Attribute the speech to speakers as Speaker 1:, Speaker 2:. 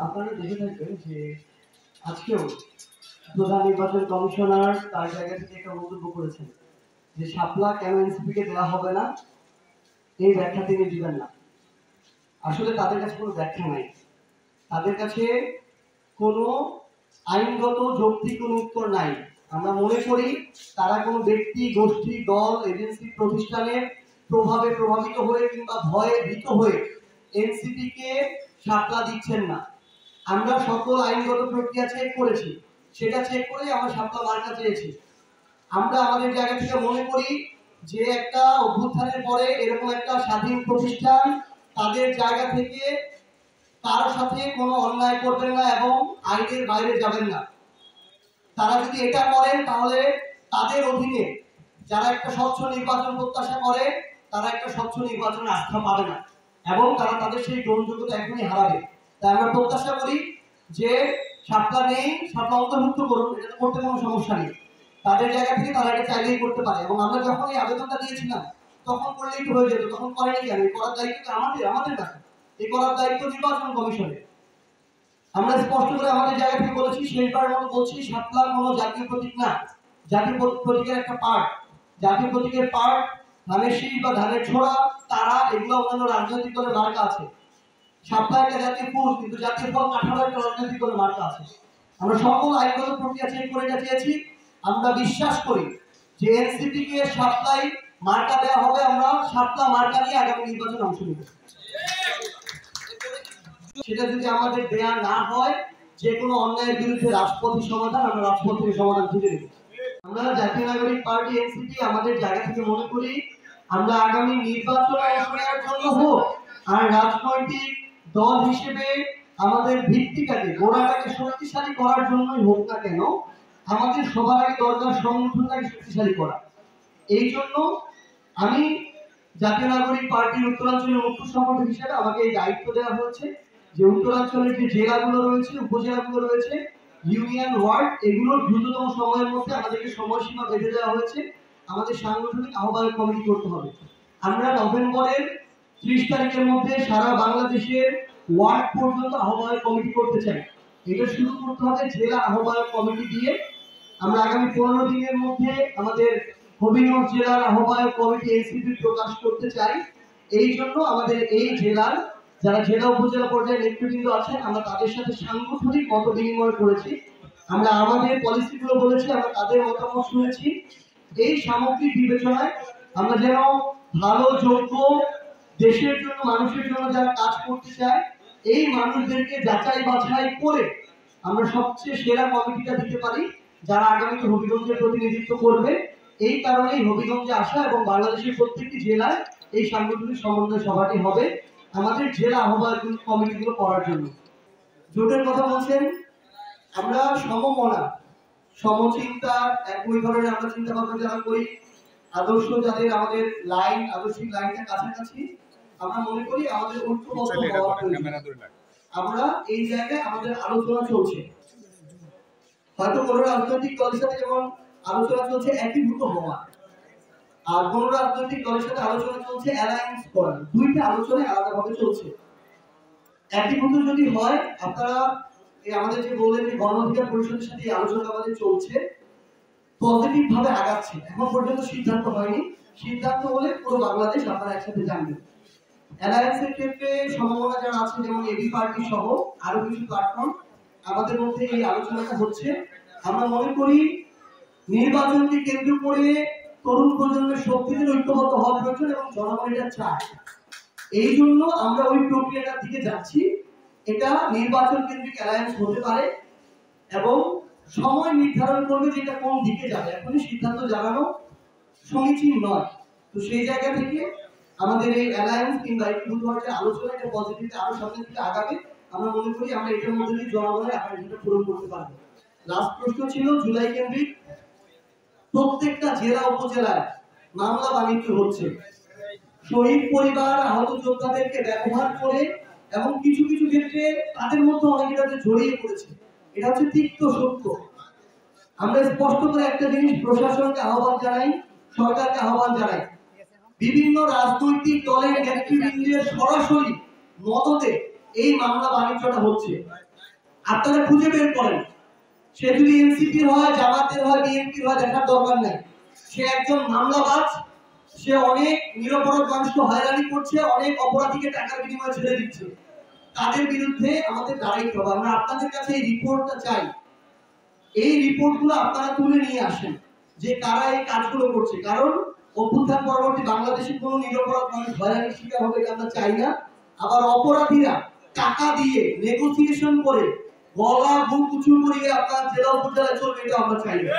Speaker 1: আপনারা দেখে থাকবেন যে আজকেও প্রধান নির্বাচন কমিশনার তার জায়গা থেকে একটা মন্তব্য করেছেন যে শাপলা কেন এনসিপিকে দেওয়া হবে না এই ব্যাখ্যা তিনি দিবেন না। আসলে তাদের কাছে কোনো ব্যাখ্যা নাই, তাদের কাছে কোনো আইনগত যৌক্তিক কোনো উত্তর নাই। আমরা মনে করি তারা কোনো ব্যক্তি, গোষ্ঠী, দল, এজেন্সি, প্রতিষ্ঠানের প্রভাবে প্রভাবিত হয়ে কিংবা ভয়ে ভীত হয়ে এনসিপিকে শাপলা দিচ্ছেন না। আমরা সকল আইনগত প্রক্রিয়া চেক করেছি, সেটা চেক করে আমরা শাপলা মার্কা চেয়েছি। আমরা আমাদের জায়গা থেকে মনে করি যে একটা অভ্যুত্থানের পরে এরকম একটা স্বাধীন প্রতিষ্ঠান তাদের জায়গা থেকে কারোর সাথে কোনো অন্যায় করবেন না এবং আইনের বাইরে যাবেন না। তারা যদি এটা করেন তাহলে তাদের অধীনে যারা একটা স্বচ্ছ নির্বাচন প্রত্যাশা করে তারা একটা স্বচ্ছ নির্বাচনের আস্থা পাবে না এবং তারা তাদের সেই গ্রহণযোগ্যতা এখনই হারাবে। তাই আমরা প্রত্যাশা করি যে শাপলা নেই, শাপলা অন্তর্ভুক্ত করুন, এটা করতে কোনো সমস্যা নেই। তাদের জায়গা থেকে তারা এটা চাইলেই করতে পারে এবং আমরা যখন এই আবেদনটা দিয়েছিলাম তখন করলেই তো হয়ে যেত, তখন করেনি কেন? এই করার দায়িত্ব আমাদের না, এই করার দায়িত্ব নির্বাচন কমিশনের। আমরা স্পষ্ট করে আমাদের জায়গা থেকে বলেছি, শেষবারের মতো বলছি, শাপলা কোনো জাতীয় প্রতীক না, জাতীয় প্রতীকের একটা পার্ট। জাতীয় প্রতীকের পার্ট ধানের শীষ বা ধানের ছোড়া, তারা, এগুলো অন্যান্য রাজনৈতিক দলের মার্কা আছে। শাপলা একটা জাতীয় ফুল, কিন্তু জাতীয় ফল কাঁঠাল একটা রাজনৈতিক দলের মার্কা আছে। আমরা সকল আইনগত প্রক্রিয়া চেক করে এটা চেয়েছি। আমরা বিশ্বাস করি যে এনসিপি কে শাপলাই মার্কা দেওয়া হবে, আমরা শাপলা মার্কা নিয়ে আগামী নির্বাচনে অংশ নেব। সেটা যদি আমাদের দেয়া না হয়, যে কোনো অন্যায়ের বিরুদ্ধে রাজপথের সমাধান, আমরা রাজপথের সমাধান খুঁজে নেব। আমরা জাতীয় নাগরিক পার্টি এনসিপি আমাদের জায়গা থেকে মনে করি আমরা আগামী নির্বাচনে অংশ নেওয়ার জন্য হোক আর রাজনৈতিক দল হিসেবে আমাদের ভিত্তিটাকে, গোড়াটাকে শক্তিশালী করার জন্যই হোক না কেন, আমাদের সবার আগে দরকার সংগঠনটাকে শক্তিশালী করা। এই জন্য আমি জাতীয় নাগরিক পার্টির উত্তরাঞ্চলের মুখ্য সংগঠক হিসেবে আমাকে এই দায়িত্ব দেওয়া হয়েছে যে উত্তরাঞ্চলের যে জেলাগুলো রয়েছে, উপজেলাগুলো রয়েছে, ইউনিয়ন, ওয়ার্ড, এগুলোর দ্রুততম সময়ের মধ্যে আমাদেরকে সময়সীমা বেঁধে দেওয়া হয়েছে। আমাদের সাংগঠনিক আহ্বায়ক কমিটি করতে হবে। আমরা নভেম্বরের 30 তারিখের মধ্যে সারা বাংলাদেশের ওয়ার্ড পর্যন্ত আহ্বায়ক কমিটি করতে চাই। এটা শুরু করতে হবে জেলা আহ্বায়ক কমিটি দিয়ে। আমরা আগামী 15 দিনের মধ্যে আমাদের হবিগঞ্জ জেলার আহ্বায়ক কমিটি এনসিপি প্রকাশ করতে চাই। এই জন্য আমাদের এই জেলার যারা জেলা উপজেলা পর্যায়ে নেতৃবৃন্দ আছেন, আমরা তাদের সাথে সাংগঠনিক মত বিনিময় করেছি। আমরা আমাদের পলিসিগুলো বলেছি, আমরা তাদের মতামত শুনেছি। এই সামগ্রিক বিবেচনায় আমরা যেন ভালো, যোগ্য, দেশের জন্য, মানুষের জন্য যারা কাজ করতে চায়, এই মানুষদেরকে যাচাই বাছাই করে আমরা সবচেয়ে সেরা কমিটিটা দিতে পারি যারা আগামীতে হবিগঞ্জের প্রতিনিধিত্ব করবে। এই কারণেই হবিগঞ্জে আসা এবং বাংলাদেশের প্রত্যেকটি জেলায় এই সাংগঠনিক সমন্বয় সভাটি হবে আমাদের জেলা আহ্বায়ক কমিটিগুলো করার জন্য। জোটের কথা বলছেন, আমরা সমমনা, সমচিন্তা, একই ধরনের আমরা চিন্তা ভাবনা যারা করি, আদর্শ যাদের, আমাদের লাইন, আদর্শিক লাইনটা কাছাকাছি, আমরা মনে করি আমাদের ঐক্যবদ্ধ হওয়া প্রয়োজন। আমরা এই জায়গায় আমাদের আলোচনা চলছে, হয়তো কোনো রাজনৈতিক দলের সাথে যেমন আলোচনা চলছে একীভূত হওয়া, আর কোন রাজনৈতিক দলের সাথে আলোচনা চলছে অ্যালায়েন্স করা। দুইটা আলোচনায় আলাদাভাবে চলছে। একীভূত যদি হয়, আপনারা এই আমাদের যে বললেন যে গণ অধিকার পরিষদের সাথে আলোচনা আমাদের চলছে, পজিটিভ ভাবে আগাচ্ছে। এখন পর্যন্ত সিদ্ধান্ত হয়নি, সিদ্ধান্ত হলে পুরো বাংলাদেশ আপনারা একসাথে জানবেন। অ্যালায়েন্সের ক্ষেত্রে সম্ভাবনা যারা আছে, যেমন এবি পার্টি সহ আরো কিছু প্ল্যাটফর্ম, আমাদের মধ্যে এই আলোচনাটা হচ্ছে। আমরা মনে করি নির্বাচনকে কেন্দ্র করে তরুণ প্রজন্মের শক্তিদের ঐক্যবদ্ধ হওয়া প্রয়োজন এবং জনগণ এটা চায়। এই জন্য আমরা ওই প্রক্রিয়াটার দিকে যাচ্ছি। এটা নির্বাচন কেন্দ্রিক অ্যালায়েন্স হতে পারে এবং সময় নির্ধারণ করবে যে এটা কোন দিকে যাবে। এখনই সিদ্ধান্ত জানানো সমীচীন নয়। তো সেই জায়গা থেকে আমাদের এই অ্যালায়েন্স কিংবা একীভূত হওয়ার যে আলোচনা, এটা পজিটিভলি আরো সামনের দিকে আগাবে। আমরা মনে করি আমরা এটার মধ্যে দিয়ে জনগণের আকাঙ্ক্ষাটা পূরণ করতে পারবো। লাস্ট প্রশ্ন ছিল জুলাই কেন্দ্রিক। প্রত্যেকটা জেলা উপজেলায় মামলা বাণিজ্য হচ্ছে, শহীদ পরিবার, আহত যোদ্ধাদেরকে ব্যবহার করে, এবং কিছু কিছু ক্ষেত্রে তাদের মধ্যে অনেকেরা জড়িয়ে পড়েছে। এটা হচ্ছে তিক্ত সত্য। আমরা স্পষ্ট করে একটা জিনিস প্রশাসনকে আহ্বান জানাই, সরকারকে আহ্বান জানাই, বিভিন্ন রাজনৈতিক দলের নেতৃবৃন্দের সরাসরি মদতে এই মামলা বাণিজ্যটা হচ্ছে। আপনারা খুঁজে বের করেন, সে যদি এনসিপি হয়, জামাতের হয়, বিএনপি হয়, দেখার দরকার নাই। সে একজন মামলাবাজ, সে অনেক নিরপরাধ মানুষকে হয়রানি করছে, অনেক অপরাধীকে টাকার বিনিময়ে ছেড়ে দিচ্ছে। তাদের বিরুদ্ধে আমাদের দাঁড়াইতে হবে। আমরা আপনাদের কাছে এই রিপোর্টটা চাই, এই রিপোর্টগুলো আপনারা তুলে নিয়ে আসেন যে কারা এই কাজগুলো করছে। কারণ অভ্যুত্থান পরবর্তী বাংলাদেশে কোনো নিরপরাধ মানুষ হয়রানির শিকার হবে এটা আমরা চাই না। আবার অপরাধীরা টাকা দিয়ে নেগোসিয়েশন করে গলা বুক উঁচু করিয়ে আপনার জেলা উপজেলায় চলবে এটা আমরা চাই না।